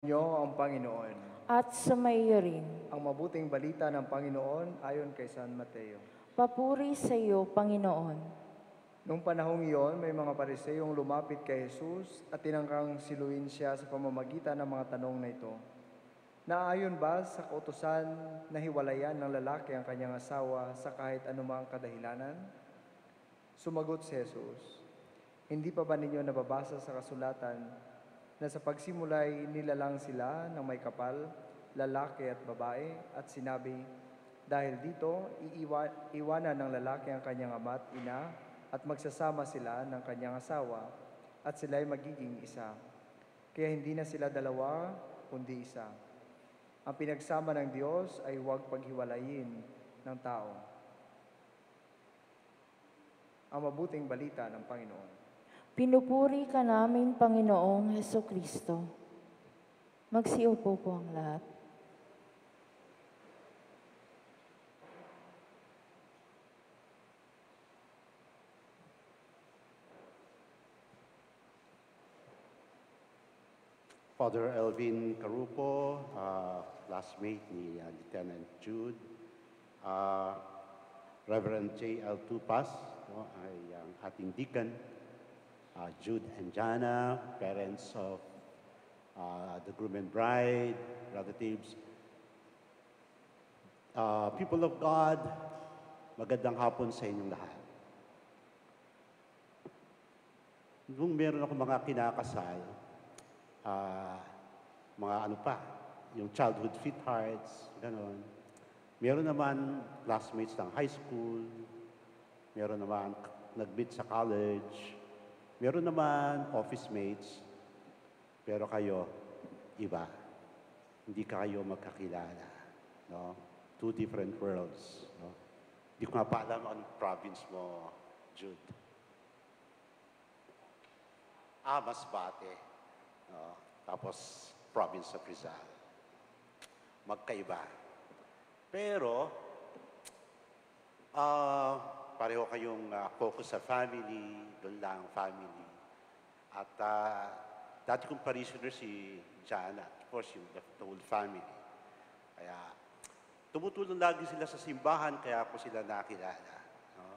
Niyo ang Panginoon. At sumaiyo rin. Ang mabuting balita ng Panginoon ayon kay San Mateo. Papuri sa iyo, Panginoon. Noong panahong iyon, may mga pariseyong lumapit kay Jesus at tinangkang siluin siya sa pamamagitan ng mga tanong na ito. Naayon ba sa kautusan na hiwalayan ng lalaki ang kanyang asawa sa kahit anumang kadahilanan? Sumagot si Jesus, hindi pa ba ninyo nababasa sa kasulatan na sa pagsimulay nilalang sila ng may kapal, lalaki at babae, at sinabi, dahil dito, iwanan ng lalaki ang kanyang ama at ina, at magsasama sila ng kanyang asawa, at sila'y magiging isa. Kaya hindi na sila dalawa, kundi isa. Ang pinagsama ng Diyos ay huwag paghiwalayin ng tao. Ang mabuting balita ng Panginoon. Pinupuri ka namin, Panginoong Hesukristo. Magsiupo po ang lahat. Father Elvin Carupo, classmate ni Lieutenant Jude, Reverend J.L. Tupas, ay ang ating deacon, Jude and Jana, parents of the groom and bride, relatives, people of God, magandang hapon sa inyong lahat. Nung meron ako mga kinakasal, mga ano pa, yung childhood sweethearts, gano'n. Meron naman classmates ng high school, meron naman nag-meet sa college, meron naman office mates, pero kayo, iba. Hindi kayo magkakilala. No? Two different worlds. No? Hindi ko nga pa alam anong province mo, Jude. Masbate. No? Tapos, province of Rizal. Magkaiba. Pero, pareho kayong focus sa family, doon lang family. At dati kong parishioner si Jana, of course, yung the whole family. Kaya, tumutulong lagi sila sa simbahan, kaya ako sila nakilala. No?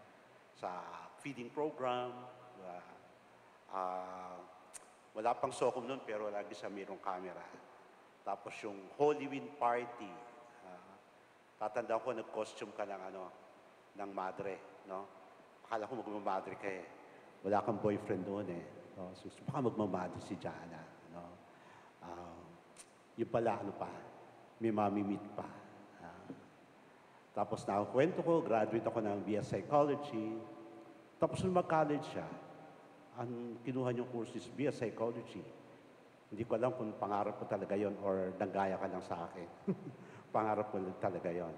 Sa feeding program, wala pang sokom nun, pero lagi siya mayroong camera. Tapos yung Holy Wind Party, tatanda ko, nag-costume ka ng madre, no? Akala ko magmamadre ka eh. Wala kang boyfriend noon eh. No? So, baka magmamadre si Jana, no? Yung pala, may mamimit pa. Tapos nakakwento ko, graduate ako ng BS Psychology. Tapos nung mag-college siya, ang kinuha niyong course is BS Psychology. Hindi ko alam kung pangarap ko talaga yon or nanggaya ka lang sa akin. Pangarap ko talaga yon.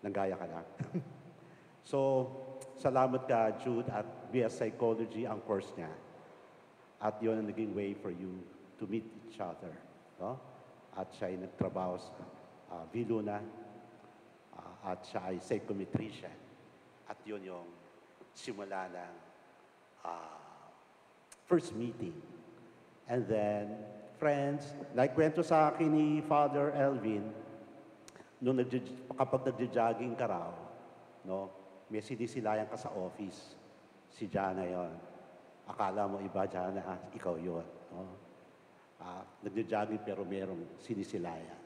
Nanggaya ka lang. So, salamat ka, Jude, at BS Psychology ang course niya. At yun ang naging way for you to meet each other. No? At siya ay nagtrabaho sa Viluna, at siya ay psychometrician. At yun yung simula ng first meeting. And then, friends, like kwento sa akin ni Father Elvin, kapag nagja-jogging ka raw, no, may sinisilayan ka sa office. Si Jana yon. Akala mo iba, Jana, ikaw yon. No? Nagja-jogging pero merong sinisilayan.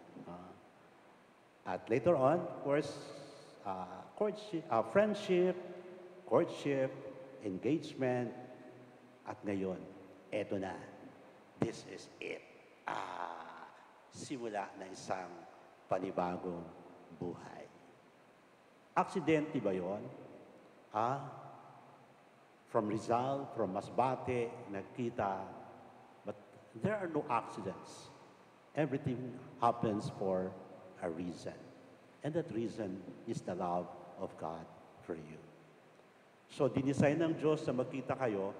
At later on, of course, courtship, friendship, courtship, engagement, at ngayon, eto na. This is it. Simula na isang panibagong buhay. Aksidente ba yun? From Rizal, from Masbate, nagkita. But there are no accidents. Everything happens for a reason. And that reason is the love of God for you. So, dinesign ng Diyos na magkita kayo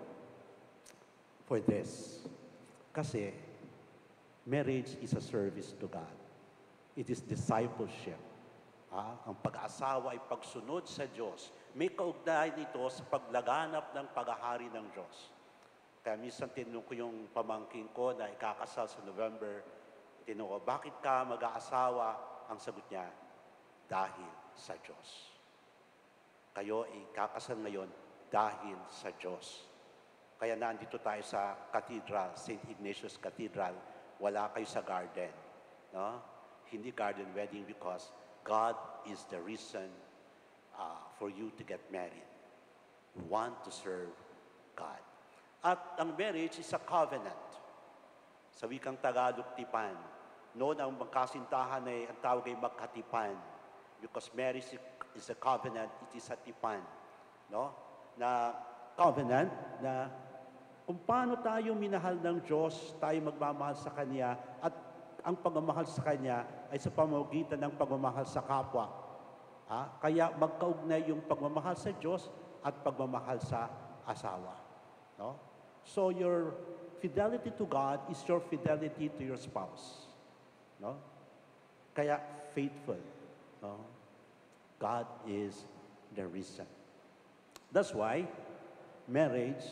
for this. Kasi, marriage is a service to God. It is discipleship. Ang pag-asawa ay pagsunod sa Diyos. May kaugnayan nito sa paglaganap ng paghahari ng Diyos. Kaya minsan tinanong ko yung pamangkin ko na ikakasal sa November Tinanong ko, bakit ka mag-aasawa? Ang sagot niya, dahil sa Diyos. Kayo ay kakasal ngayon dahil sa Diyos. Kaya nandito tayo sa cathedral, St. Ignatius Cathedral. Wala kayo sa garden. No? Hindi garden wedding because God is the reason for you to get married. We want to serve God. At ang marriage is a covenant. Sa wikang Tagalog, tipan. Noon ang magkasintahan ay ang tawag ay magkatipan. Because marriage is a covenant, it is a tipan. No? Na covenant na kung paano tayo minahal ng Diyos, tayo magmamahal sa Kanya, at ang pagmamahal sa Kanya ay sa pamamagitan ng pagmamahal sa kapwa. Kaya magkaugnay yung pagmamahal sa Diyos at pagmamahal sa asawa. No? So your fidelity to God is your fidelity to your spouse. No? Kaya faithful. No? God is the reason. That's why marriage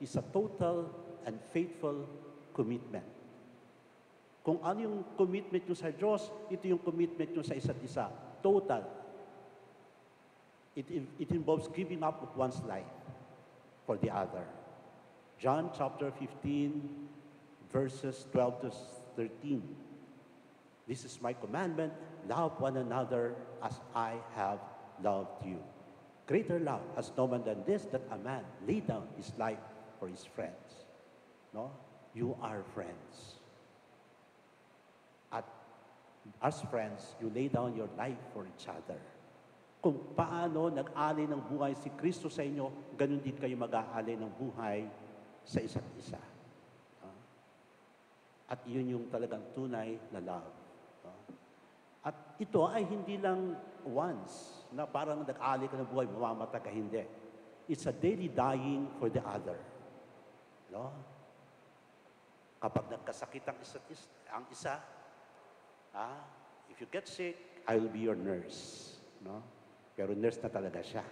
is a total and faithful commitment. Kung ano yung commitment nyo sa Diyos, ito yung commitment nyo sa isa't isa. Total. It involves giving up of one's life for the other. John chapter 15, verses 12 to 13. This is my commandment, love one another as I have loved you. Greater love has no man than this, that a man lay down his life for his friends. No? You are friends. At as friends, you lay down your life for each other. Kung paano nag-alay ng buhay si Kristo sa inyo, ganun din kayo mag-aalay ng buhay sa isa't isa. At yun yung talagang tunay na love. At ito ay hindi lang once na parang nag-alay ka ng buhay, mamamatay ka, hindi. It's a daily dying for the other. No? Kapag nagkasakit ang isa, if you get sick, I will be your nurse. No? Pero nurse na talaga siya.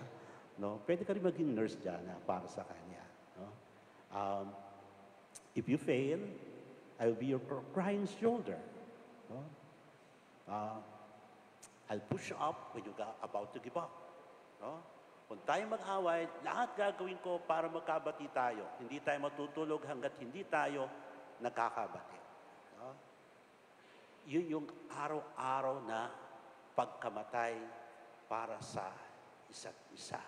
No? Pwede ka rin maging nurse dyan para sa kanya. No? If you fail, I will be your crying shoulder. No? I'll push you up when you're about to give up. No? Kung tayo mag-away, lahat gagawin ko para magkabati tayo. Hindi tayo matutulog hanggat hindi tayo nagkakabati. No? Yun yung araw-araw na pagkamatay para sa isa't isa.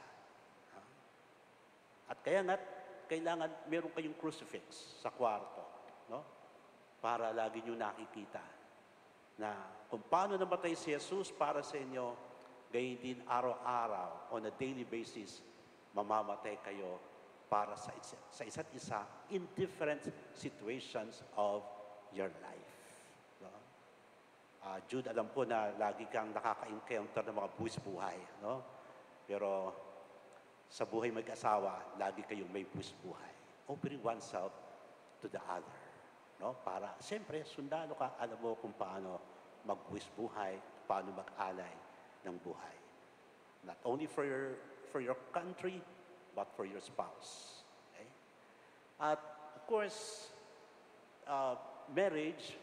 No? At kaya nga, kailangan meron kayong crucifix sa kwarto. No? Para lagi nyo nakikita na kung paano namatay si Jesus para sa inyo, gayon din araw-araw, on a daily basis, mamamatay kayo para sa isa't isa in different situations of your life. No? Jude, alam ko na lagi kang nakaka-encounter ng mga buwis buhay. No? Pero sa buhay mag-asawa, lagi kayong may buwis buhay. Offering oneself to the other. No? Para, siyempre, sundalo ka, alam mo kung paano magbuwis buhay, paano mag-alay ng buhay. Not only for your country, but for your spouse. Okay? At, of course, marriage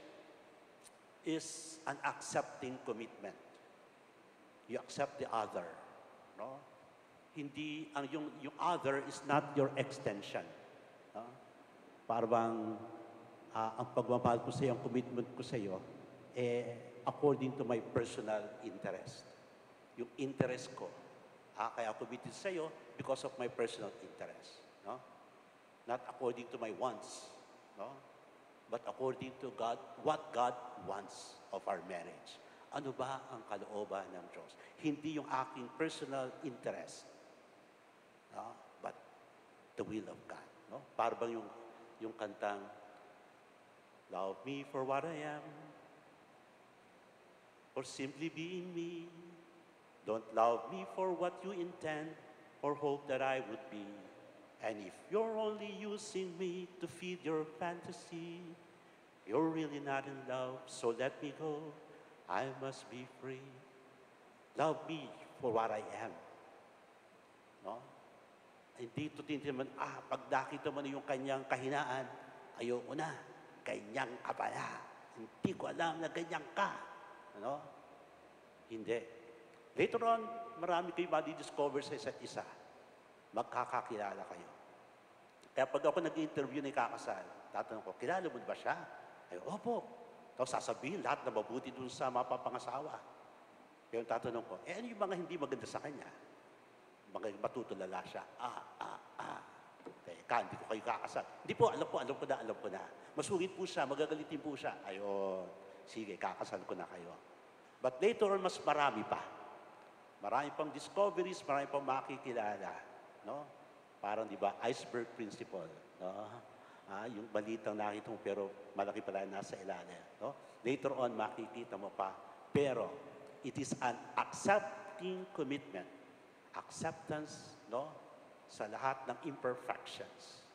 is an accepting commitment. You accept the other. No? Hindi, yung other is not your extension. No? Para bang, ang pagmamahal ko sa iyo, ang commitment ko sa iyo, according to my personal interest. Yung interest ko. Kaya ako committed sa iyo because of my personal interest. No? Not according to my wants. No? But according to God, what God wants of our marriage. Ano ba ang kalooban ng Diyos? Hindi yung aking personal interest. No? But the will of God. No? Para bang yung kantang, love me for what I am, or simply being me. Don't love me for what you intend or hope that I would be. And if you're only using me to feed your fantasy, you're really not in love, so let me go. I must be free. Love me for what I am. No? Hindi ito tinitiman, pag nakita mo na yung kanyang kahinaan, ayoko na, kanyang kapala. hindi ko alam na ganyan ka. Ano? Hindi. Later on, marami kayo madi-discover sa isa't isa. Magkakakilala kayo. Kaya pag ako nag-interview ni kakasal, tatanong ko, kilala mo ba siya? Ay, opo. Tapos sasabihin lahat na mabuti dun sa mapapangasawa. Kaya yung tatanong ko, ano yung mga hindi maganda sa kanya? Mga matutulala siya. Teka, hindi ko kayo kakasal. Hindi po, alam ko na. Masungit po siya, magagalitin po siya. Ayun, sige, kakasal ko na kayo. But later on, mas marami pa. Marami pang discoveries, marami pang makikilala. No? Parang, di ba, iceberg principle. No? Yung balitang nakita mo, pero malaki pala nasa ilalim. No? Later on, makikita mo pa. Pero, it is an accepting commitment. Acceptance, no? Sa lahat ng imperfections.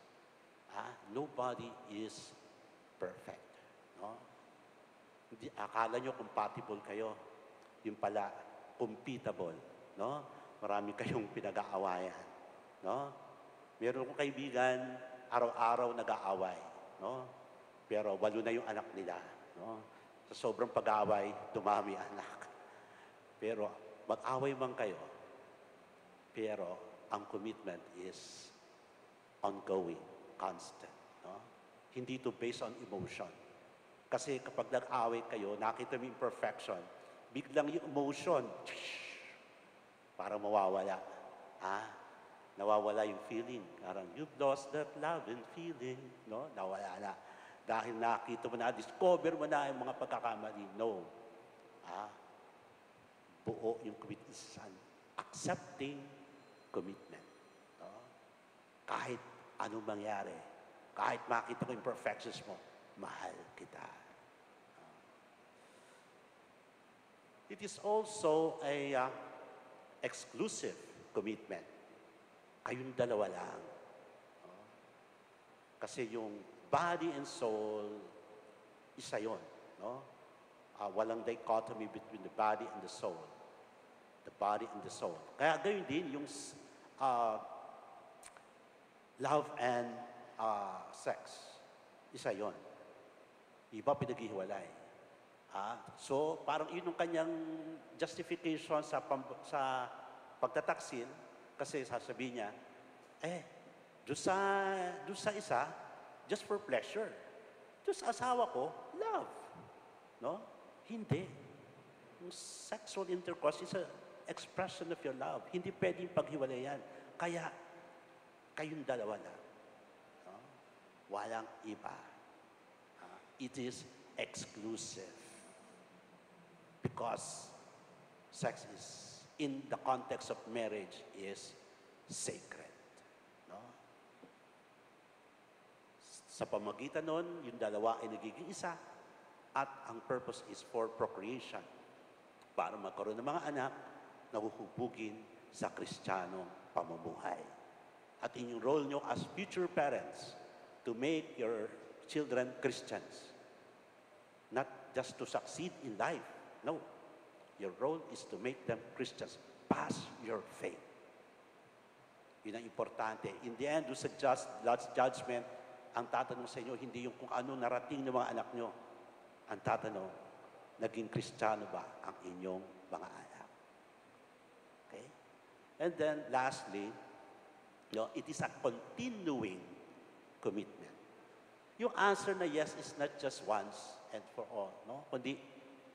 Nobody is perfect. No? Hindi, akala nyo compatible kayo. Yung pala, compatible. No? Marami kayong pinag-aawayan. No? Meron kong kaibigan, araw-araw nag-aaway. No? Pero 8 na yung anak nila. No? Sa sobrang pag-aaway, dumami anak. Pero mag-away man kayo, pero ang commitment is ongoing, constant. No? Hindi to based on emotion. Kasi kapag nag-away kayo, nakita mo yung imperfection, biglang yung emotion, parang mawawala. Nawawala yung feeling. Parang, you've lost that love and feeling. No? Nawala na. Dahil nakita mo na, discover mo na yung mga pagkakamali. No. Buo yung commitment. Accepting commitment. No? Kahit anong mangyari, kahit makita ko imperfections mo, mahal kita. It is also a exclusive commitment. Kayong dalawa lang. No? Kasi yung body and soul, isa yun. No? Walang dichotomy between the body and the soul. The body and the soul. Kaya gayon din yung love and sex. Isa yon. Iba pinaghihiwalay. So, parang yun yung kanyang justification sa pagtataksil kasi sasabihin niya, doon sa isa, just for pleasure. Doon sa asawa ko, love. No? Hindi. Yung sexual intercourse is an expression of your love. Hindi pwedeng paghiwalayan. Kaya, kayong dalawa lang. No? Walang iba. It is exclusive. Because sex is, in the context of marriage, is sacred. No? Sa pamagitan nun, yung dalawa ay nagiging isa. At ang purpose is for procreation. Para magkaroon ng mga anak na huhubugin sa Kristiyanong pamumuhay. At inyong role nyo as future parents to make your children Christians. Not just to succeed in life. No. Your role is to make them Christians. Pass your faith. Yun ang importante. In the end, sa God's judgment, ang tatanong sa inyo, hindi yung kung ano narating ng mga anak nyo. Ang tatanong, naging Kristiyano ba ang inyong mga anak? Okay? And then, lastly, it is a continuing commitment. Yung answer na yes is not just once and for all. No? Kundi,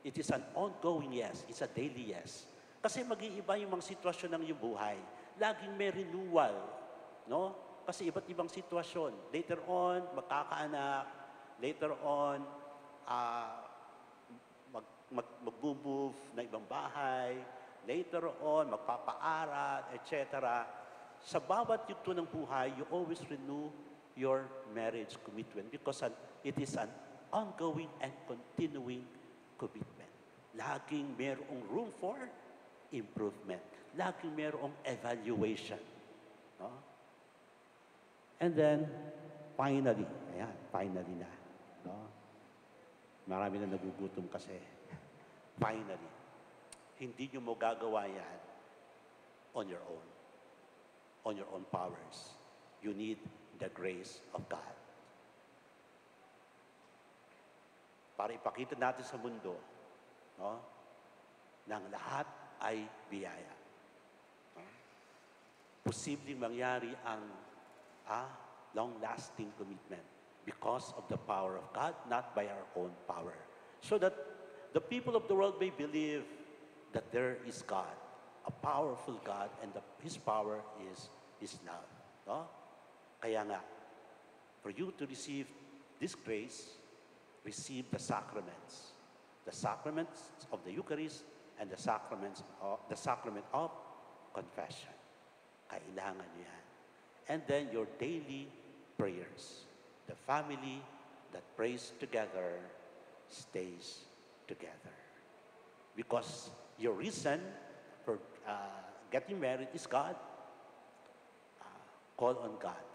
it is an ongoing yes. It's a daily yes. Kasi mag-iiba yung mga sitwasyon ng iyong buhay. Laging may renewal. No? Kasi iba't ibang sitwasyon. Later on, magkakaanak. Later on, mag-move na ibang bahay. Later on, magpapaaral, etc. Sa bawat yugto ng buhay, you always renew your marriage commitment because it is an ongoing and continuing commitment. Laging mayroong room for improvement. Laging mayroong evaluation. No? And then, finally na. No? Marami na nagugutom kasi. Finally, hindi nyo mo gagawa yan on your own. On your own powers. You need the grace of God. para ipakita natin sa mundo, no, ng lahat ay biyaya. No? Posibleng mangyari ang long-lasting commitment because of the power of God, not by our own power. So that the people of the world may believe that there is God, a powerful God, and His power is His love. No? Kaya nga, for you to receive this grace, receive the sacraments of the Eucharist and the sacrament of confession. Kailangan niyo yan. And then your daily prayers. The family that prays together stays together. Because your reason for getting married is God. Call on God.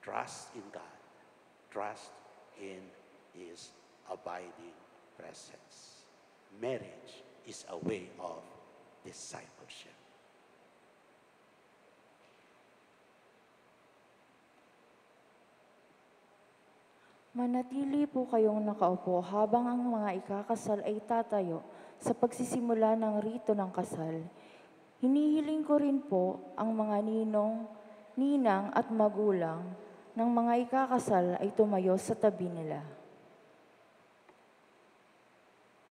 Trust in God. Trust in His abiding presence. Marriage is a way of discipleship. Manatili po kayong nakaupo habang ang mga ikakasal ay tatayo sa pagsisimula ng rito ng kasal. Hinihiling ko rin po ang mga ninong, ninang at magulang ng mga ikakasal ay tumayo sa tabi nila.